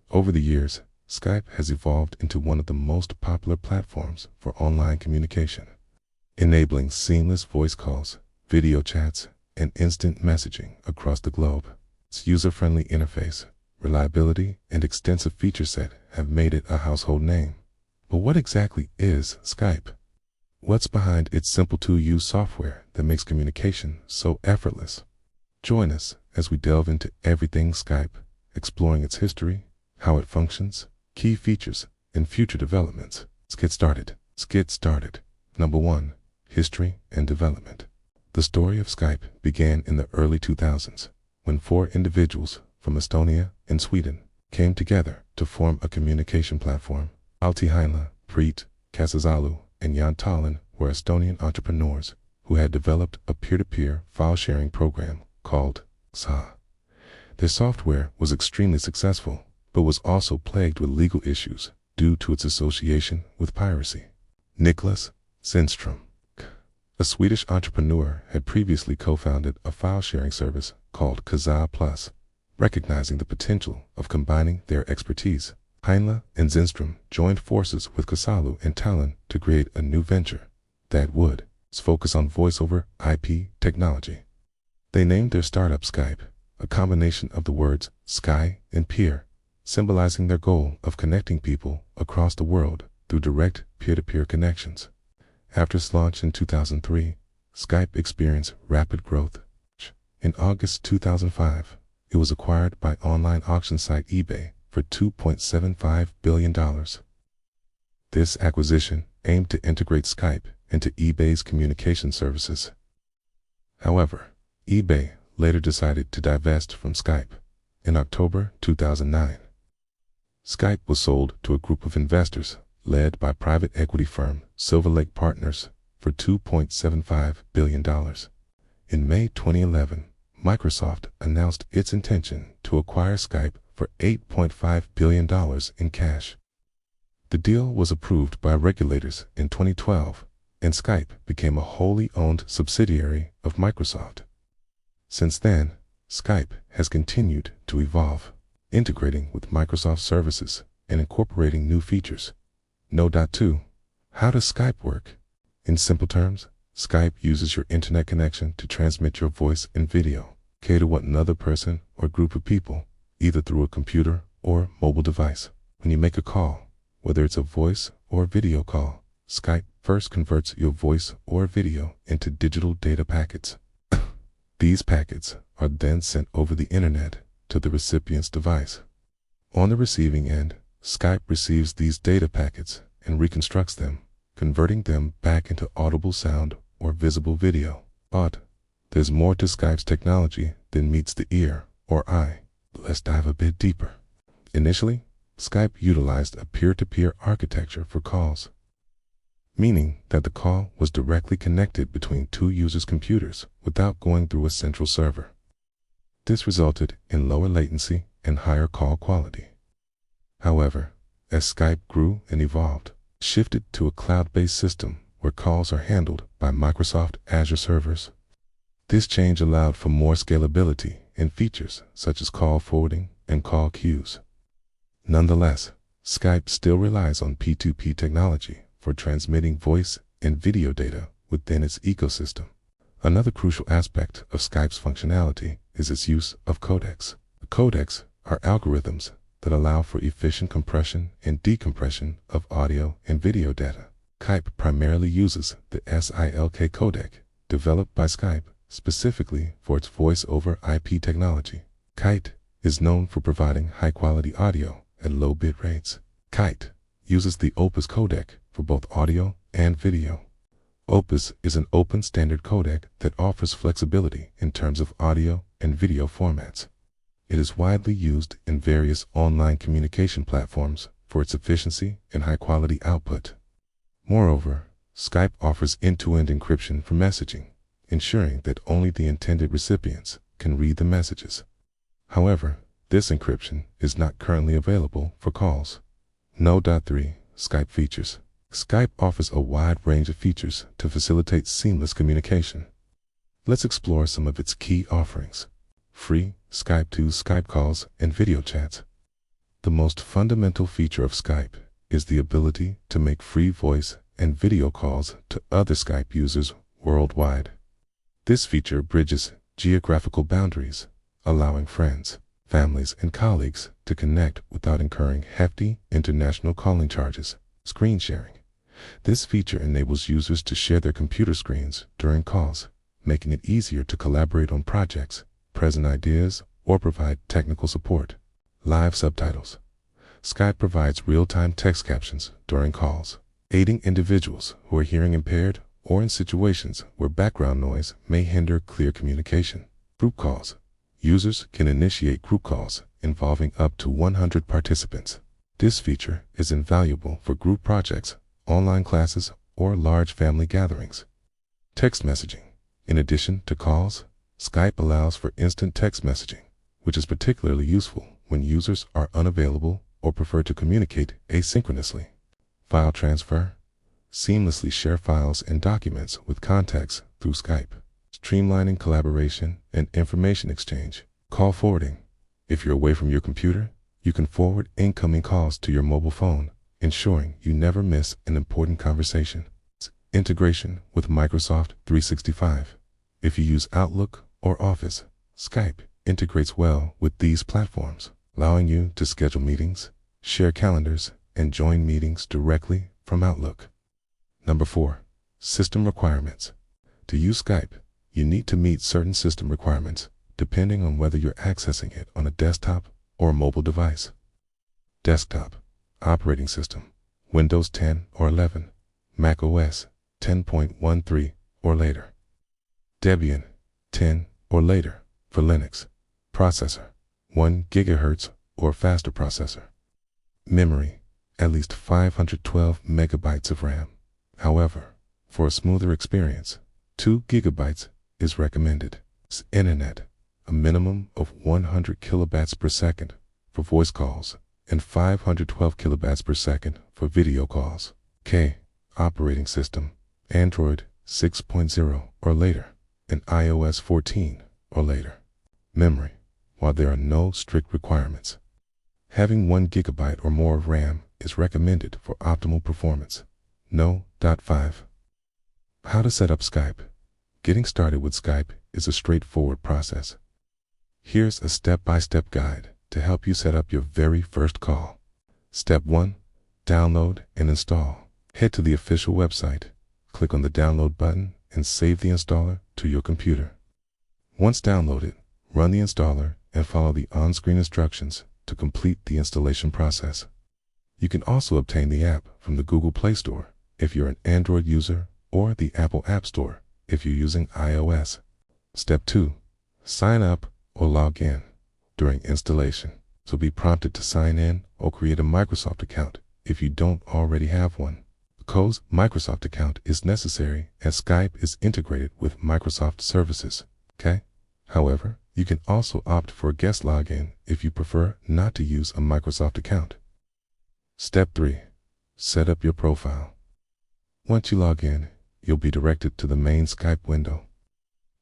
Over the years, Skype has evolved into one of the most popular platforms for online communication, enabling seamless voice calls, video chats, and instant messaging across the globe. Its user-friendly interface, reliability, and extensive feature set have made it a household name. But what exactly is Skype? What's behind its simple-to-use software that makes communication so effortless? Join us as we delve into everything Skype, exploring its history, how it functions, key features, and future developments. Let's get started. Number 1. History and development. The story of Skype began in the early 2000s, when 4 individuals from Estonia and Sweden came together to form a communication platform. Alti Heinla, Preet Kasasalu, and Jan Tallinn were Estonian entrepreneurs who had developed a peer-to-peer file-sharing program called SA. Their software was extremely successful, but was also plagued with legal issues due to its association with piracy. Nicholas Sundström, a Swedish entrepreneur, had previously co-founded a file-sharing service called Kazaa Plus, recognizing the potential of combining their expertise. Heinla and Sundström joined forces with Kasalu and Tallinn to create a new venture that would focus on voice-over IP technology. They named their startup Skype, a combination of the words sky and peer, symbolizing their goal of connecting people across the world through direct peer-to-peer connections. After its launch in 2003, Skype experienced rapid growth. In August 2005, it was acquired by online auction site eBay for $2.75 billion. This acquisition aimed to integrate Skype into eBay's communication services. However, eBay later decided to divest from Skype. In October 2009, Skype was sold to a group of investors led by private equity firm Silver Lake Partners for $2.75 billion. In May 2011, Microsoft announced its intention to acquire Skype for $8.5 billion in cash. The deal was approved by regulators in 2012, and Skype became a wholly owned subsidiary of Microsoft. Since then, Skype has continued to evolve, integrating with Microsoft services and incorporating new features. No. 2. How does Skype work? In simple terms, Skype uses your internet connection to transmit your voice and video, to another person or group of people, either through a computer or mobile device. When you make a call, whether it's a voice or video call, Skype first converts your voice or video into digital data packets. These packets are then sent over the internet to the recipient's device. On the receiving end, Skype receives these data packets and reconstructs them, converting them back into audible sound or visible video. But there's more to Skype's technology than meets the ear or eye. Let's dive a bit deeper. Initially, Skype utilized a peer-to-peer architecture for calls, meaning that the call was directly connected between 2 users' computers without going through a central server. This resulted in lower latency and higher call quality. However, as Skype grew and evolved, it shifted to a cloud-based system where calls are handled by Microsoft Azure servers. This change allowed for more scalability and features such as call forwarding and call queues. Nonetheless, Skype still relies on P2P technology for transmitting voice and video data within its ecosystem. Another crucial aspect of Skype's functionality is its use of codecs. Codecs are algorithms that allow for efficient compression and decompression of audio and video data. Skype primarily uses the SILK codec, developed by Skype specifically for its voice-over IP technology. Kite is known for providing high-quality audio at low bit rates. Kite uses the Opus codec for both audio and video. Opus is an open standard codec that offers flexibility in terms of audio and video formats. It is widely used in various online communication platforms for its efficiency and high-quality output. Moreover, Skype offers end-to-end encryption for messaging, ensuring that only the intended recipients can read the messages. However, this encryption is not currently available for calls. No. 3. Skype features. Skype offers a wide range of features to facilitate seamless communication. Let's explore some of its key offerings. Free Skype to Skype calls and video chats. The most fundamental feature of Skype is the ability to make free voice and video calls to other Skype users worldwide. This feature bridges geographical boundaries, allowing friends, families, and colleagues to connect without incurring hefty international calling charges. Screen sharing. This feature enables users to share their computer screens during calls, making it easier to collaborate on projects, present ideas, or provide technical support. Live subtitles. Skype provides real-time text captions during calls, aiding individuals who are hearing impaired or in situations where background noise may hinder clear communication. Group calls. Users can initiate group calls involving up to 100 participants. This feature is invaluable for group projects, online classes, or large family gatherings. Text messaging. In addition to calls, Skype allows for instant text messaging, which is particularly useful when users are unavailable or prefer to communicate asynchronously. File transfer. Seamlessly share files and documents with contacts through Skype, streamlining collaboration and information exchange. Call forwarding. If you're away from your computer, you can forward incoming calls to your mobile phone, ensuring you never miss an important conversation. Integration with Microsoft 365. If you use Outlook or Office, Skype integrates well with these platforms, allowing you to schedule meetings, share calendars, and join meetings directly from Outlook. Number 4. System requirements. To use Skype, you need to meet certain system requirements, depending on whether you're accessing it on a desktop or a mobile device. Desktop. Operating system. Windows 10 or 11. Mac OS 10.13 or later. Debian 10 or later for Linux. Processor. 1 GHz or faster processor. Memory. At least 512 megabytes of RAM. However, for a smoother experience, 2 gigabytes is recommended. Internet. A minimum of 100 kilobytes per second for voice calls and 512 kilobytes per second for video calls. K. Operating system. Android 6.0 or later and iOS 14 or later. Memory. While there are no strict requirements, having 1 gigabyte or more of RAM is recommended for optimal performance. No. 5. How to set up Skype. Getting started with Skype is a straightforward process. Here's a step-by-step guide to help you set up your very first call. Step 1. Download and install. Head to the official website, click on the download button, and save the installer to your computer. Once downloaded, run the installer and follow the on-screen instructions to complete the installation process. You can also obtain the app from the Google Play Store if you're an Android user or the Apple App Store if you're using iOS. Step 2. Sign up or log in during installation. So be prompted to sign in or create a Microsoft account if you don't already have one. Co's Microsoft account is necessary as Skype is integrated with Microsoft services. Okay? However, you can also opt for a guest login if you prefer not to use a Microsoft account. Step 3. Set up your profile. Once you log in, you'll be directed to the main Skype window.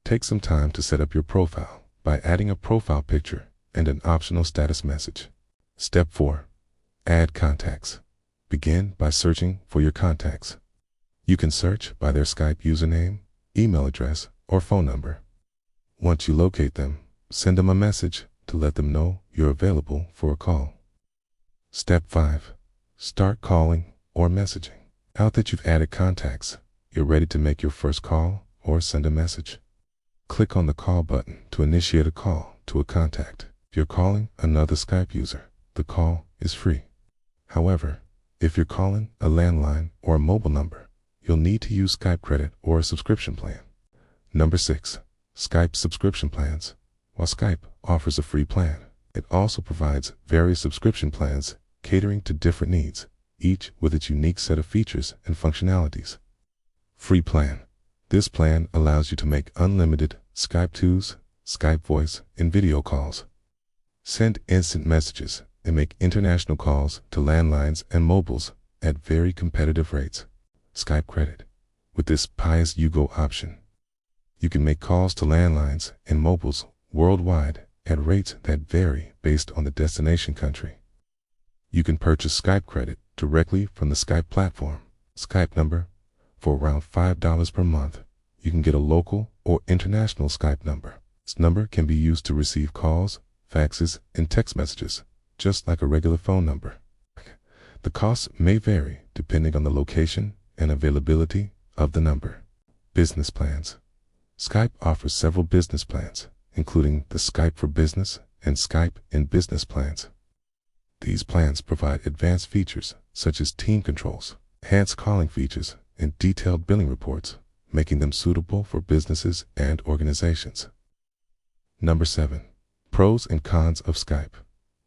Take some time to set up your profile by adding a profile picture and an optional status message. Step 4. Add contacts. Begin by searching for your contacts. You can search by their Skype username, email address, or phone number. Once you locate them, send them a message to let them know you're available for a call. Step 5. Start calling or messaging. Now that you've added contacts, you're ready to make your first call or send a message. Click on the call button to initiate a call to a contact. If you're calling another Skype user, the call is free. However, if you're calling a landline or a mobile number, you'll need to use Skype credit or a subscription plan. Number 6. Skype subscription plans. While Skype offers a free plan, it also provides various subscription plans catering to different needs, each with its unique set of features and functionalities. Free plan. This plan allows you to make unlimited Skype 2s, Skype voice, and video calls, send instant messages, and make international calls to landlines and mobiles at very competitive rates. Skype credit. With this pay-as-you-go option, you can make calls to landlines and mobiles worldwide at rates that vary based on the destination country. You can purchase Skype credit directly from the Skype platform. Skype number. For around $5 per month, you can get a local or international Skype number. This number can be used to receive calls, faxes, and text messages, just like a regular phone number. The costs may vary depending on the location and availability of the number. Business plans. Skype offers several business plans, including the Skype for Business and Skype in Business plans. These plans provide advanced features such as team controls, enhanced calling features, and detailed billing reports, making them suitable for businesses and organizations. Number 7. Pros and cons of Skype.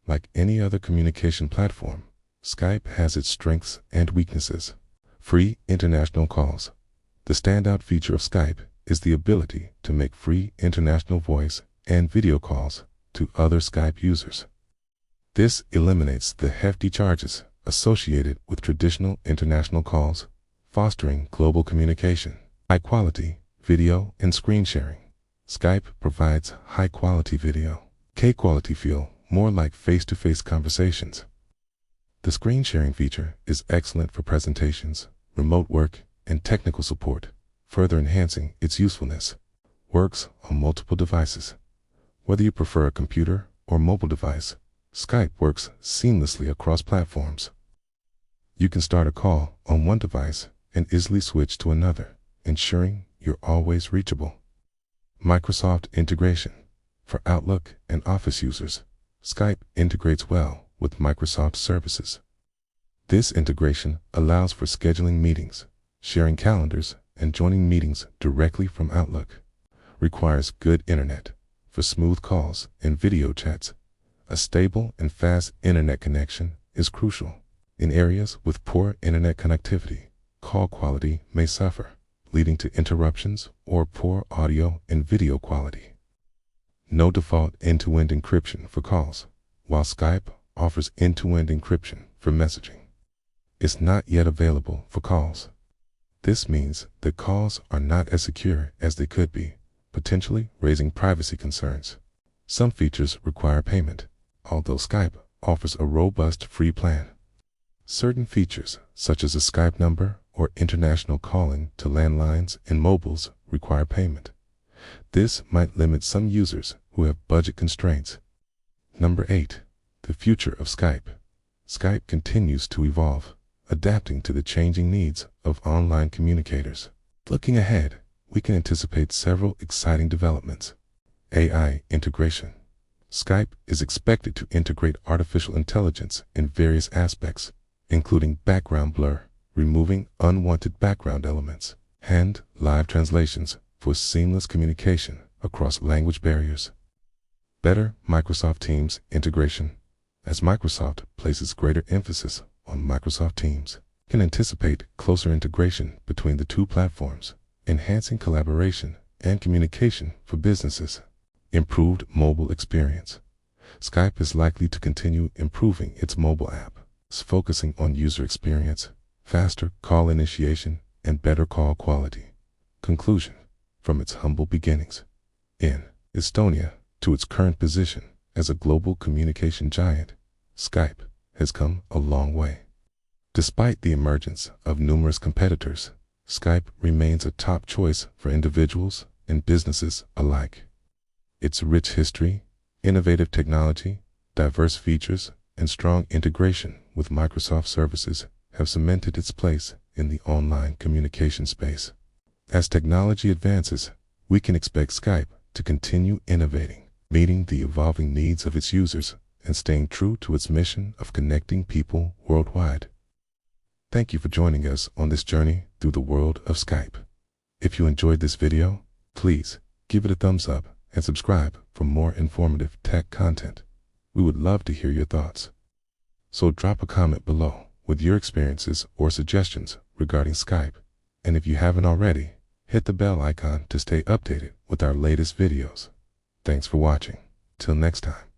Like any other communication platform, Skype has its strengths and weaknesses. Free international calls. The standout feature of Skype is the ability to make free international voice and video calls to other Skype users. This eliminates the hefty charges associated with traditional international calls, fostering global communication. High-quality video and screen sharing. Skype provides high-quality video. K-quality feel more like face-to-face conversations. The screen sharing feature is excellent for presentations, remote work, and technical support, further enhancing its usefulness. Works on multiple devices. Whether you prefer a computer or mobile device, Skype works seamlessly across platforms. You can start a call on one device and easily switch to another, ensuring you're always reachable. Microsoft integration. For Outlook and Office users, Skype integrates well with Microsoft services. This integration allows for scheduling meetings, sharing calendars, and joining meetings directly from Outlook. Requires good internet for smooth calls and video chats. A stable and fast internet connection is crucial. In areas with poor internet connectivity, call quality may suffer, leading to interruptions or poor audio and video quality. No default end-to-end encryption for calls, while Skype offers end-to-end encryption for messaging. It's not yet available for calls. This means that calls are not as secure as they could be, potentially raising privacy concerns. Some features require payment, although Skype offers a robust free plan. Certain features, such as a Skype number or international calling to landlines and mobiles, require payment. This might limit some users who have budget constraints. Number 8. The future of Skype. Skype continues to evolve, adapting to the changing needs of online communicators. Looking ahead, we can anticipate several exciting developments. AI integration. Skype is expected to integrate artificial intelligence in various aspects, including background blur, removing unwanted background elements, and live translations for seamless communication across language barriers. Better Microsoft Teams integration. As Microsoft places greater emphasis on Microsoft Teams, can anticipate closer integration between the two platforms, enhancing collaboration and communication for businesses. Improved mobile experience. Skype is likely to continue improving its mobile app, focusing on user experience, faster call initiation, and better call quality. Conclusion. From its humble beginnings in Estonia to its current position as a global communication giant, Skype has come a long way. Despite the emergence of numerous competitors, Skype remains a top choice for individuals and businesses alike. Its rich history, innovative technology, diverse features, and strong integration with Microsoft services have cemented its place in the online communication space. As technology advances, we can expect Skype to continue innovating, meeting the evolving needs of its users, and staying true to its mission of connecting people worldwide. Thank you for joining us on this journey through the world of Skype. If you enjoyed this video, please give it a thumbs up and subscribe for more informative tech content. We would love to hear your thoughts. So drop a comment below with your experiences or suggestions regarding Skype. And if you haven't already, hit the bell icon to stay updated with our latest videos. Thanks for watching. Till next time.